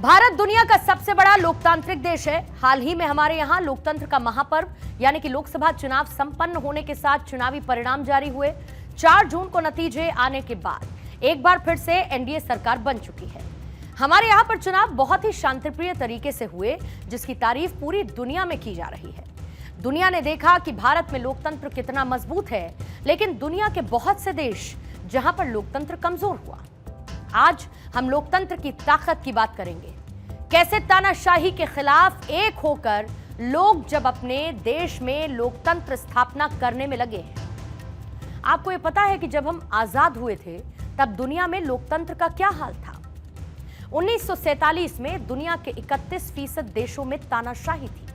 भारत दुनिया का सबसे बड़ा लोकतांत्रिक देश है। हाल ही में हमारे यहां लोकतंत्र का महापर्व यानी कि लोकसभा चुनाव संपन्न होने के साथ चुनावी परिणाम जारी हुए। 4 जून को नतीजे आने के बाद एक बार फिर से एनडीए सरकार बन चुकी है। हमारे यहां पर चुनाव बहुत ही शांतिप्रिय तरीके से हुए, जिसकी तारीफ पूरी दुनिया में की जा रही है। दुनिया ने देखा कि भारत में लोकतंत्र कितना मजबूत है, लेकिन दुनिया के बहुत से देश जहां पर लोकतंत्र कमजोर हुआ। आज हम लोकतंत्र की ताकत की बात करेंगे, कैसे तानाशाही के खिलाफ एक होकर लोग जब अपने देश में लोकतंत्र स्थापना करने में लगे हैं। आपको यह पता है कि जब हम आजाद हुए थे तब दुनिया में लोकतंत्र का क्या हाल था। 1947 में दुनिया के 31% देशों में तानाशाही थी।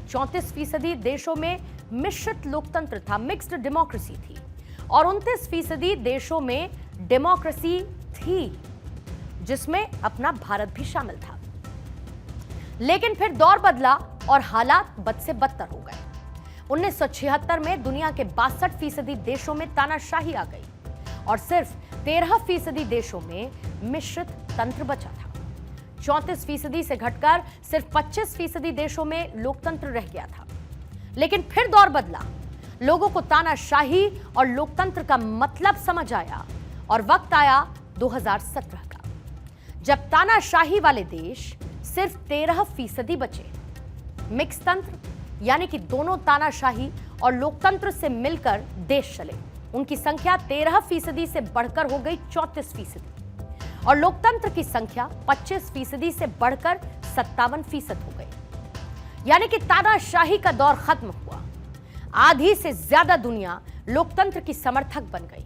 34% देशों में मिश्रित लोकतंत्र था, मिक्स्ड डेमोक्रेसी थी, और 29% देशों में डेमोक्रेसी थी, जिसमें अपना भारत भी शामिल था। लेकिन फिर दौर बदला और हालात बद से बदतर हो गए। 1976 में दुनिया के 62% देशों में तानाशाही आ गई और सिर्फ 13% देशों में मिश्रित तंत्र बचा था। 34% से घटकर सिर्फ 25% देशों में लोकतंत्र रह गया था। लेकिन फिर दौर बदला, लोगों को तानाशाही और लोकतंत्र का मतलब समझ आया और वक्त आया 2017 का, जब तानाशाही वाले देश सिर्फ 13% बचे। मिक्स तंत्र यानी कि दोनों तानाशाही और लोकतंत्र से मिलकर देश चले, उनकी संख्या 13% से बढ़कर हो गई 34%, और लोकतंत्र की संख्या 25% से बढ़कर 57% हो गई। यानी कि तानाशाही का दौर खत्म हुआ। आधी से ज्यादा दुनिया लोकतंत्र की समर्थक बन गई।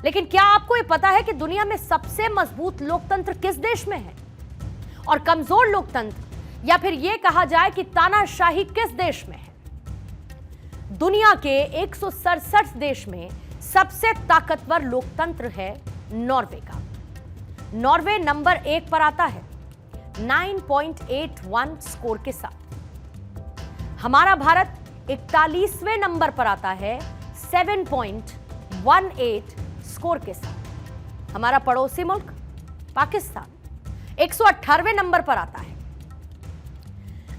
लेकिन क्या आपको यह पता है कि दुनिया में सबसे मजबूत लोकतंत्र किस देश में है, और कमजोर लोकतंत्र या फिर यह कहा जाए कि तानाशाही किस देश में है? दुनिया के 167 देश में सबसे ताकतवर लोकतंत्र है नॉर्वे का। नॉर्वे नंबर 1 पर आता है 9.81 स्कोर के साथ। हमारा भारत 41वें नंबर पर आता है 7.18 स्कोर के साथ। हमारा पड़ोसी मुल्क पाकिस्तान 118वें नंबर पर आता है।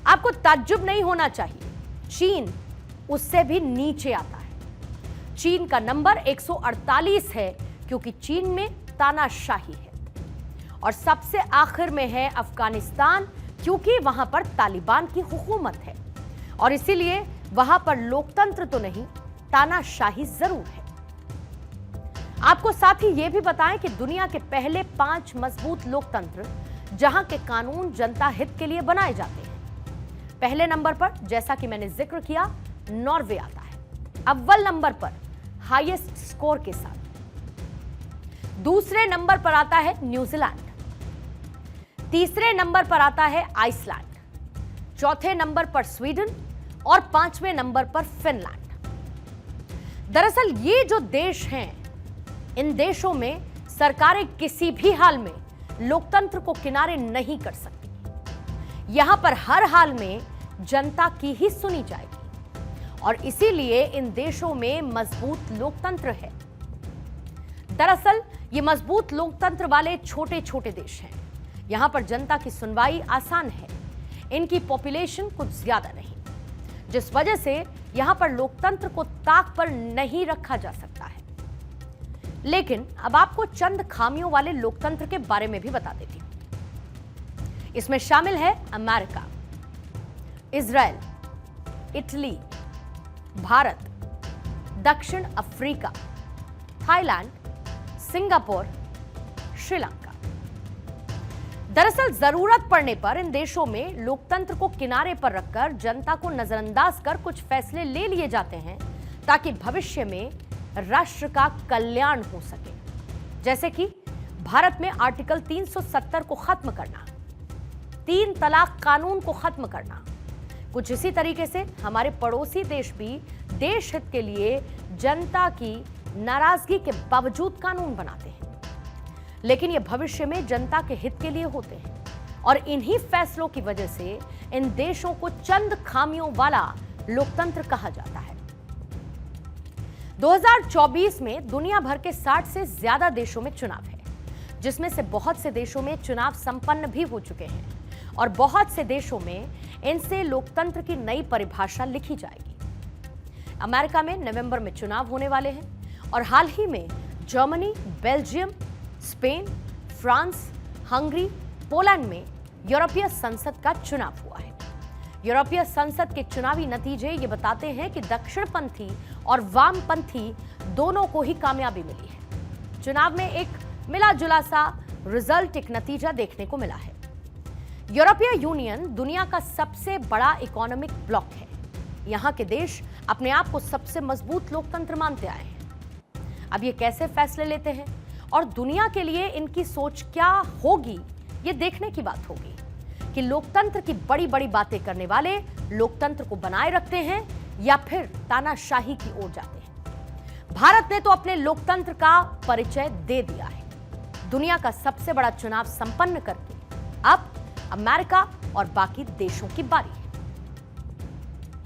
आपको ताज्जुब नहीं होना चाहिए, चीन उससे भी नीचे आता है। चीन का नंबर 148 है, क्योंकि चीन में तानाशाही है। और सबसे आखिर में है अफगानिस्तान, क्योंकि वहां पर तालिबान की हुकूमत है और इसीलिए वहां पर लोकतंत्र तो नहीं, तानाशाही जरूर है। आपको साथ ही यह भी बताएं कि दुनिया के पहले 5 मजबूत लोकतंत्र जहां के कानून जनता हित के लिए बनाए जाते हैं। पहले नंबर पर, जैसा कि मैंने जिक्र किया, नॉर्वे आता है, अव्वल नंबर पर हाईएस्ट स्कोर के साथ। दूसरे नंबर पर आता है न्यूजीलैंड, तीसरे नंबर पर आता है आइसलैंड, चौथे नंबर पर स्वीडन और 5वें नंबर पर फिनलैंड। दरअसल ये जो देश हैं, इन देशों में सरकारें किसी भी हाल में लोकतंत्र को किनारे नहीं कर सकती। यहां पर हर हाल में जनता की ही सुनी जाएगी और इसीलिए इन देशों में मजबूत लोकतंत्र है। दरअसल ये मजबूत लोकतंत्र वाले छोटे छोटे देश हैं। यहां पर जनता की सुनवाई आसान है, इनकी पॉपुलेशन कुछ ज्यादा नहीं, जिस वजह से यहां पर लोकतंत्र को ताक पर नहीं रखा जा सकता है। लेकिन अब आपको चंद खामियों वाले लोकतंत्र के बारे में भी बता देती हूं। इसमें शामिल है अमेरिका, इजराइल, इटली, भारत, दक्षिण अफ्रीका, थाईलैंड, सिंगापुर, श्रीलंका। दरअसल जरूरत पड़ने पर इन देशों में लोकतंत्र को किनारे पर रखकर जनता को नजरअंदाज कर कुछ फैसले ले लिए जाते हैं, ताकि भविष्य में राष्ट्र का कल्याण हो सके। जैसे कि भारत में आर्टिकल 370 को खत्म करना, 3 तलाक कानून को खत्म करना। कुछ इसी तरीके से हमारे पड़ोसी देश भी देश हित के लिए जनता की नाराजगी के बावजूद कानून बनाते हैं, लेकिन ये भविष्य में जनता के हित के लिए होते हैं और इन्हीं फैसलों की वजह से इन देशों को चंद खामियों वाला लोकतंत्र कहा जाता है। 2024 में दुनिया भर के 60 से ज्यादा देशों में चुनाव है। जिसमें से बहुत से देशों में चुनाव संपन्न भी हो चुके हैं और बहुत से देशों में इनसे लोकतंत्र की नई परिभाषा लिखी जाएगी। अमेरिका में नवंबर में चुनाव होने वाले हैं और हाल ही में Germany, Belgium, Spain, France, Hungary, Poland में यूरोपीय संसद का चुनाव हुआ है। यूरोपीय संसद के चुनावी नतीजे ये बताते हैं कि दक्षिणपंथी और वामपंथी दोनों को ही कामयाबी मिली है। चुनाव में एक मिला जुला सा रिजल्ट, एक नतीजा देखने को मिला है। यूरोपीय यूनियन दुनिया का सबसे बड़ा इकोनॉमिक ब्लॉक है। यहाँ के देश अपने आप को सबसे मजबूत लोकतंत्र मानते आए हैं। अब ये कैसे फैसले लेते हैं और दुनिया के लिए इनकी सोच क्या होगी, ये देखने की बात होगी कि लोकतंत्र की बड़ी बड़ी बातें करने वाले लोकतंत्र को बनाए रखते हैं या फिर तानाशाही की ओर जाते हैं। भारत ने तो अपने लोकतंत्र का परिचय दे दिया है। दुनिया का सबसे बड़ा चुनाव संपन्न करके अब अमेरिका और बाकी देशों की बारी है।